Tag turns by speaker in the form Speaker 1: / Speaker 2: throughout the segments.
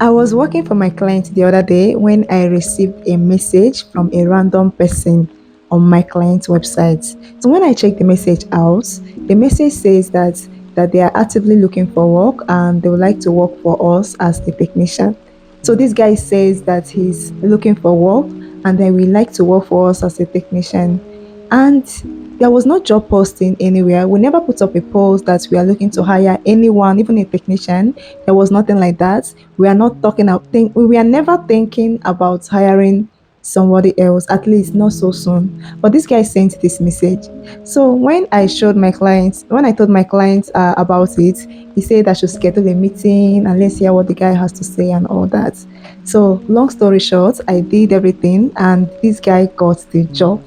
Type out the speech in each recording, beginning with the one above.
Speaker 1: I was working for my client the other day when I received a message from a random person on my client's website. So when I checked the message out, the message says that they are actively looking for work and they would like to work for us as a technician. So this guy says that he's looking for work and that we like to work for us as a technician. And there was no job posting anywhere. We never put up a post that we are looking to hire anyone, even a technician. There was nothing like that. We are not talking about we are never thinking about hiring somebody else, at least not so soon. But this guy sent this message. So when I told my clients about it, he said I should schedule a meeting and let's hear what the guy has to say and all that. So long story short, I did everything and this guy got the job.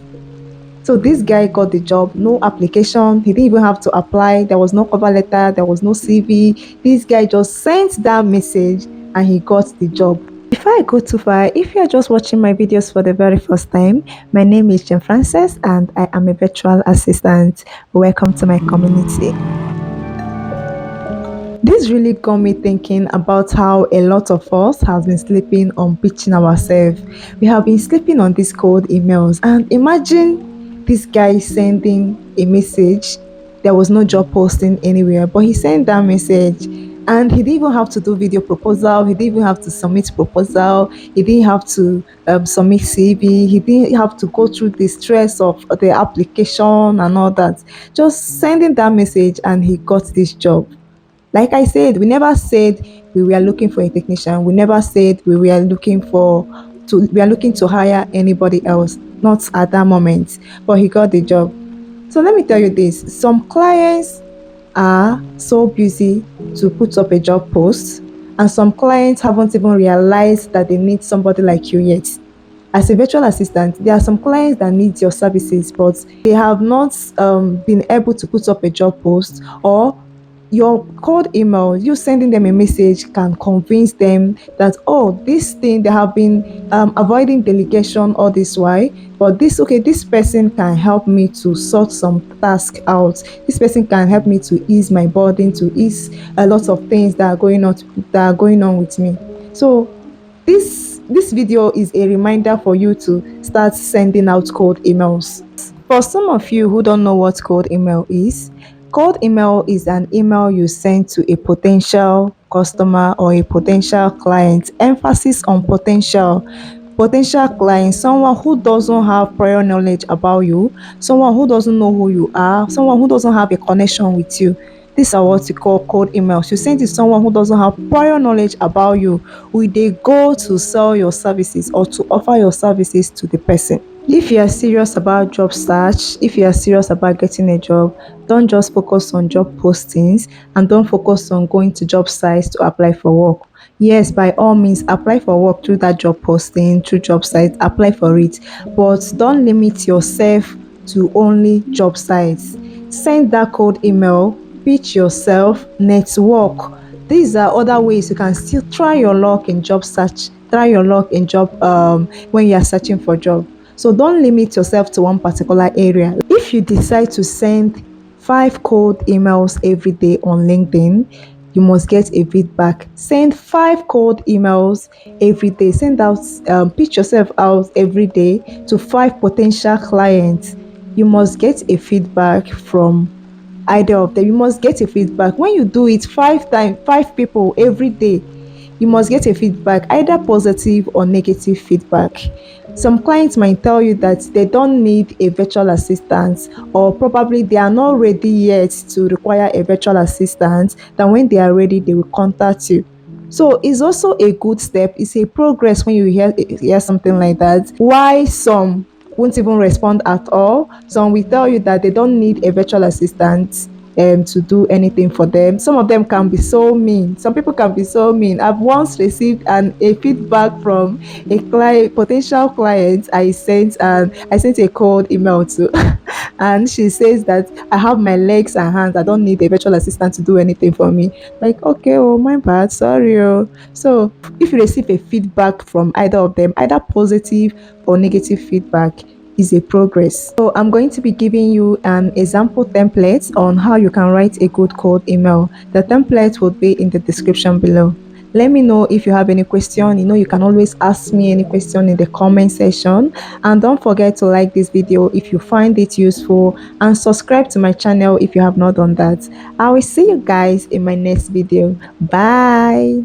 Speaker 1: So this guy got the job, no application. He didn't even have to apply. There was no cover letter. There was no CV. This guy just sent that message and he got the job. Before I go too far, if you're just watching my videos for the very first time, my name is Jen Frances and I am a virtual assistant. Welcome to my community. This really got me thinking about how a lot of us have been sleeping on pitching ourselves. We have been sleeping on these cold emails. And imagine this guy sending a message. There was no job posting anywhere, but he sent that message. And he didn't even have to do video proposal. He didn't even have to submit proposal. He didn't have to submit CV. He didn't have to go through the stress of the application and all that. Just sending that message and he got this job. Like I said, we never said we were looking for a technician. We never said we are looking to hire anybody else. Not at that moment. But he got the job. So let me tell you this. Some clients are so busy to put up a job post, and some clients haven't even realized that they need somebody like you yet. As a virtual assistant, there are some clients that need your services, but they have not been able to put up a job post, or your cold email, you sending them a message can convince them that, oh, this thing they have been avoiding delegation all this while, but this person can help me to sort some task out. This person can help me to ease my burden, to ease a lot of things that are going on with me. So this video is a reminder for you to start sending out cold emails. For some of you who don't know what cold email is an email you send to a potential customer or a potential client. Emphasis on potential client, someone who doesn't have prior knowledge about you, someone who doesn't know who you are, someone who doesn't have a connection with you. These are what you call cold emails. You send to someone who doesn't have prior knowledge about you. Will they go to sell your services or to offer your services to the person? If you are serious about job search, if you are serious about getting a job, don't just focus on job postings and don't focus on going to job sites to apply for work. Yes, by all means, apply for work through that job posting, through job sites, apply for it. But don't limit yourself to only job sites. Send that cold email, pitch yourself, network. These are other ways you can still try your luck in job search, try your luck in job when you are searching for job. So don't limit yourself to one particular area. If you decide to send 5 cold emails every day on LinkedIn, you must get a feedback. Send 5 cold emails every day. Send out, pitch yourself out every day to 5 potential clients. You must get a feedback from either of them. You must get a feedback. When you do it 5 times, 5 people every day, you must get a feedback, either positive or negative feedback. Some clients might tell you that they don't need a virtual assistant, or probably they are not ready yet to require a virtual assistant, that when they are ready, they will contact you. So it's also a good step. It's a progress when you hear something like that. Why some won't even respond at all? Some will tell you that they don't need a virtual assistant to do anything for them. Some of them can be so mean. Some people can be so mean. I've once received a feedback from a potential client. I sent a cold email to, and she says that I have my legs and hands. I don't need a virtual assistant to do anything for me. Like, okay, oh my bad, sorry. Oh. So if you receive a feedback from either of them, either positive or negative feedback, is a progress. So I'm going to be giving you an example template on how you can write a good cold email. The template will be in the description below. Let me know if you have any question. You can always ask me any question in the comment section. And don't forget to like this video if you find it useful, and subscribe to my channel if you have not done that. I will see you guys in my next video. Bye.